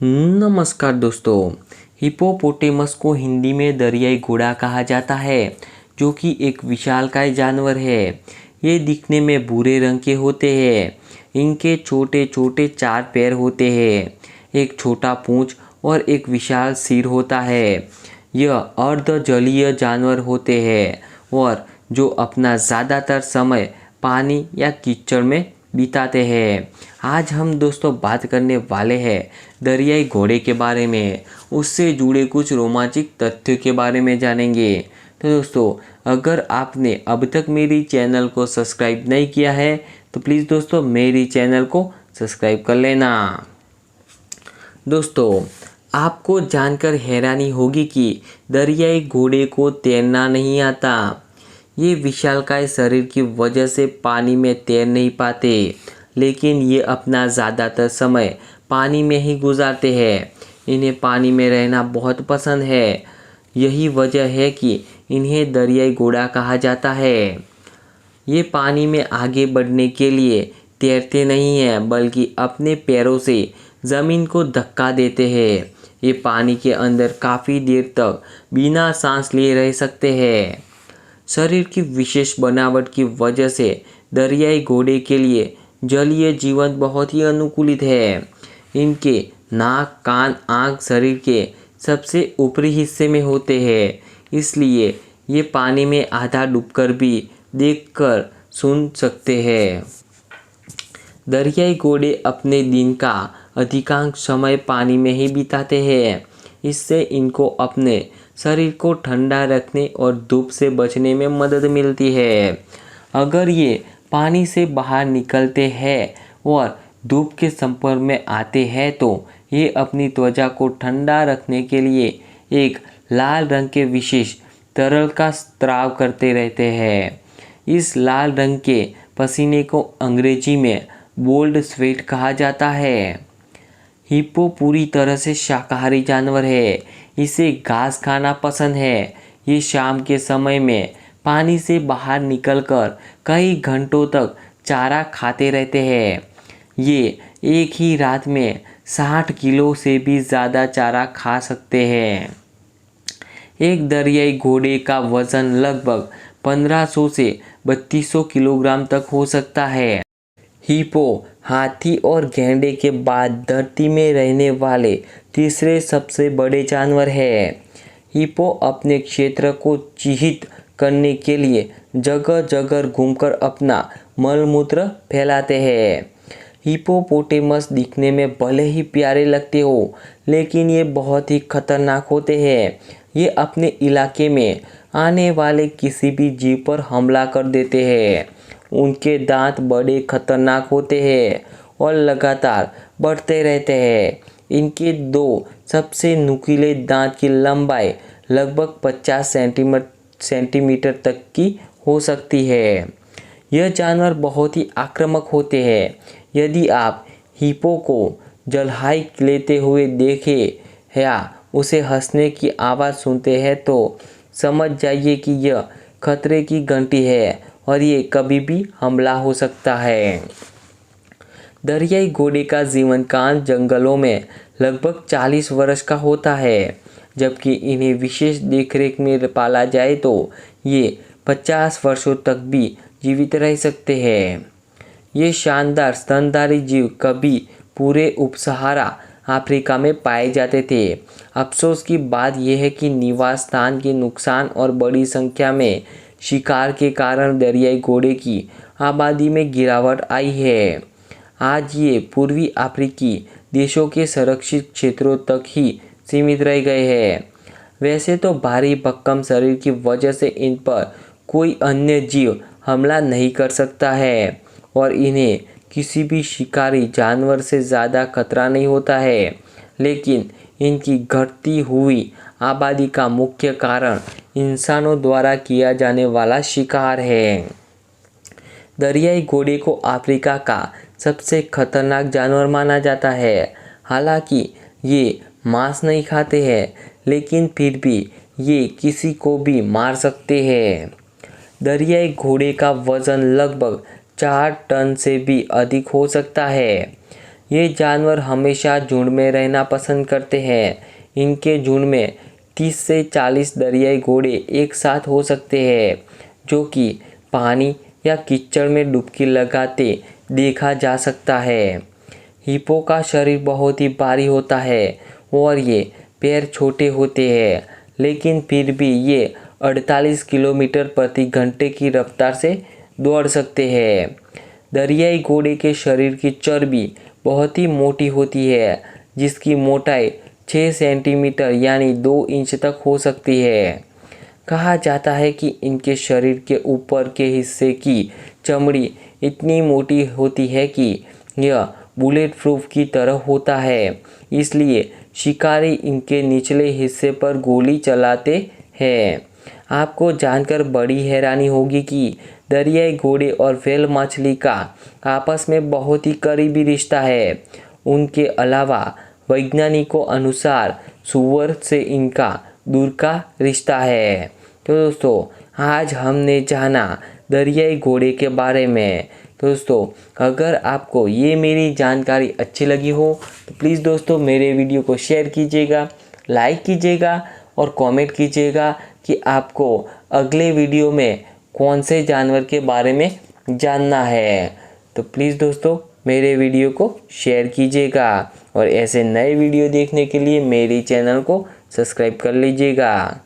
नमस्कार दोस्तों। हिप्पोपोटेमस को हिंदी में दरियाई घोड़ा कहा जाता है, जो कि एक विशालकाय जानवर है। ये दिखने में भूरे रंग के होते हैं। इनके छोटे छोटे 4 पैर होते हैं, एक छोटा पूंछ और एक विशाल सिर होता है। यह अर्ध जलीय जानवर होते हैं और जो अपना ज़्यादातर समय पानी या कीचड़ में बिताते हैं। आज हम दोस्तों बात करने वाले हैं दरियाई घोड़े के बारे में। उससे जुड़े कुछ रोमांचक तथ्यों के बारे में जानेंगे। तो दोस्तों, अगर आपने अब तक मेरी चैनल को सब्सक्राइब नहीं किया है तो प्लीज़ दोस्तों मेरी चैनल को सब्सक्राइब कर लेना। दोस्तों, आपको जानकर हैरानी होगी कि दरियाई घोड़े को तैरना नहीं आता। ये विशालकाय शरीर की वजह से पानी में तैर नहीं पाते, लेकिन ये अपना ज़्यादातर समय पानी में ही गुजारते हैं। इन्हें पानी में रहना बहुत पसंद है। यही वजह है कि इन्हें दरियाई घोड़ा कहा जाता है। ये पानी में आगे बढ़ने के लिए तैरते नहीं हैं, बल्कि अपने पैरों से ज़मीन को धक्का देते हैं। ये पानी के अंदर काफ़ी देर तक बिना सांस लिए रह सकते हैं। शरीर की विशेष बनावट की वजह से दरियाई घोड़े के लिए जलीय जीवन बहुत ही अनुकूलित है। इनके नाक, कान, आँख शरीर के सबसे ऊपरी हिस्से में होते हैं, इसलिए ये पानी में आधा डूबकर भी देखकर सुन सकते हैं। दरियाई घोड़े अपने दिन का अधिकांश समय पानी में ही बिताते हैं। इससे इनको अपने शरीर को ठंडा रखने और धूप से बचने में मदद मिलती है। अगर ये पानी से बाहर निकलते हैं और धूप के संपर्क में आते हैं तो ये अपनी त्वचा को ठंडा रखने के लिए एक लाल रंग के विशेष तरल का स्राव करते रहते हैं। इस लाल रंग के पसीने को अंग्रेजी में बोल्ड स्वेट कहा जाता है। हिप्पो पूरी तरह से शाकाहारी जानवर है। इसे घास खाना पसंद है। ये शाम के समय में पानी से बाहर निकलकर कई घंटों तक चारा खाते रहते हैं। ये एक ही रात में 60 किलो से भी ज़्यादा चारा खा सकते हैं। एक दरियाई घोड़े का वज़न लगभग 1500 से 3200 किलोग्राम तक हो सकता है। हिप्पो हाथी और गैंडे के बाद धरती में रहने वाले तीसरे सबसे बड़े जानवर है। हिप्पो अपने क्षेत्र को चिह्नित करने के लिए जगह जगह घूमकर अपना मलमूत्र फैलाते हैं। हिप्पोपोटेमस दिखने में भले ही प्यारे लगते हो, लेकिन ये बहुत ही खतरनाक होते हैं। ये अपने इलाके में आने वाले किसी भी जीव पर हमला कर देते हैं। उनके दांत बड़े खतरनाक होते हैं और लगातार बढ़ते रहते हैं। इनके 2 सबसे नुकीले दांत की लंबाई लगभग 50 सेंटीमीटर तक की हो सकती है। यह जानवर बहुत ही आक्रामक होते हैं। यदि आप हिप्पो को जलहाई लेते हुए देखें या उसे हंसने की आवाज़ सुनते हैं तो समझ जाइए कि यह खतरे की घंटी है और ये कभी भी हमला हो सकता है। दरियाई घोड़े का जीवन काल जंगलों में लगभग 40 वर्ष का होता है, जबकि इन्हें विशेष देखरेख में पाला जाए तो ये 50 वर्षों तक भी जीवित रह सकते हैं। ये शानदार स्तनधारी जीव कभी पूरे उपसहारा अफ्रीका में पाए जाते थे। अफसोस की बात यह है कि निवास स्थान के नुकसान और बड़ी संख्या में शिकार के कारण दरियाई घोड़े की आबादी में गिरावट आई है। आज ये पूर्वी अफ्रीकी देशों के संरक्षित क्षेत्रों तक ही सीमित रह गए हैं। वैसे तो भारी भक्कम शरीर की वजह से इन पर कोई अन्य जीव हमला नहीं कर सकता है और इन्हें किसी भी शिकारी जानवर से ज़्यादा खतरा नहीं होता है, लेकिन इनकी घटती हुई आबादी का मुख्य कारण इंसानों द्वारा किया जाने वाला शिकार है। दरियाई घोड़े को अफ्रीका का सबसे खतरनाक जानवर माना जाता है। हालांकि ये मांस नहीं खाते हैं, लेकिन फिर भी ये किसी को भी मार सकते हैं। दरियाई घोड़े का वज़न लगभग 4 टन से भी अधिक हो सकता है। ये जानवर हमेशा झुंड में रहना पसंद करते हैं। इनके झुंड में 30 से 40 दरियाई घोड़े एक साथ हो सकते हैं, जो कि पानी या कीचड़ में डुबकी लगाते देखा जा सकता है। हिप्पो का शरीर बहुत ही भारी होता है और ये पैर छोटे होते हैं, लेकिन फिर भी ये 48 किलोमीटर प्रति घंटे की रफ्तार से दौड़ सकते हैं। दरियाई घोड़े के शरीर की चर्बी बहुत ही मोटी होती है, जिसकी मोटाई 6 सेंटीमीटर यानी 2 इंच तक हो सकती है। कहा जाता है कि इनके शरीर के ऊपर के हिस्से की चमड़ी इतनी मोटी होती है कि यह बुलेट प्रूफ की तरह होता है, इसलिए शिकारी इनके निचले हिस्से पर गोली चलाते हैं। आपको जानकर बड़ी हैरानी होगी कि दरियाई घोड़े और व्हेल मछली का आपस में बहुत ही करीबी रिश्ता है। उनके अलावा वैज्ञानिकों अनुसार सूअर से इनका दूर का रिश्ता है। तो दोस्तों, आज हमने जाना दरियाई घोड़े के बारे में। दोस्तों, अगर आपको ये मेरी जानकारी अच्छी लगी हो तो प्लीज़ दोस्तों मेरे वीडियो को शेयर कीजिएगा, लाइक कीजिएगा और कमेंट कीजिएगा कि आपको अगले वीडियो में कौन से जानवर के बारे में जानना है। तो प्लीज़ दोस्तों मेरे वीडियो को शेयर कीजिएगा और ऐसे नए वीडियो देखने के लिए मेरे चैनल को सब्सक्राइब कर लीजिएगा।